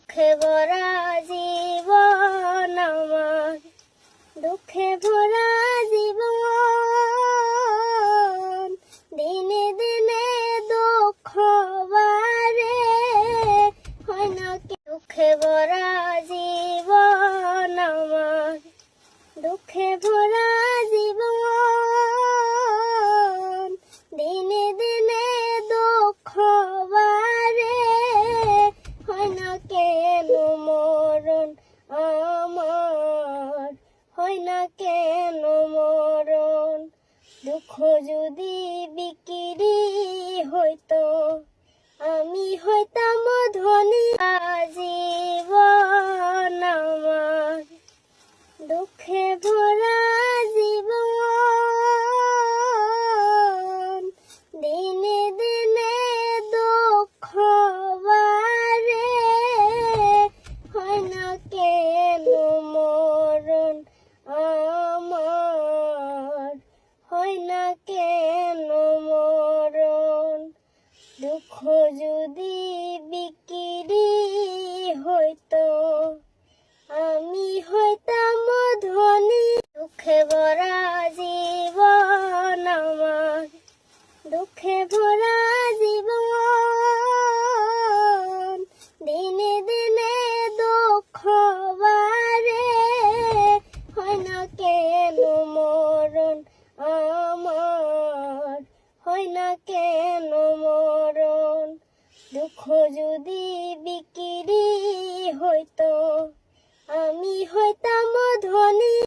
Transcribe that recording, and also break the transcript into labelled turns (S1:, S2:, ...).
S1: দুঃখে ভরা জীবন আমার, দুঃখে ভরা জীবন, দিনে দিনে দুঃখ বাড়ে, হয় না কি? দুঃখে ভরা জীবন আমার, দুঃখে ভরা জীবন, দিনে দিনে দুঃখ বাড়ে, হয় না কেন মরণ আমার, হয় না কেন মরণ? দুঃখ যদি বিক্রি হইতো আমি হইতাম ধনী। জীবন আমার, দুঃখে ভরা জীবন, দিনে দিনে দুঃখ বাড়ে, হয় না কেন মরণ আমার, হয় না কেন মরণ? দুঃখ যদি বিক্রি হইতো আমি হইতাম ধনী। দুঃখে ভরা জীবন আমার, দুঃখে ভরা জীবন, দিনে দিনে দুঃখ বাড়ে, হয় না কেন মরণ আমার, হয় না কেন মরণ? দুঃখ যদি বিক্রি হইতো আমি হইতাম ধনী।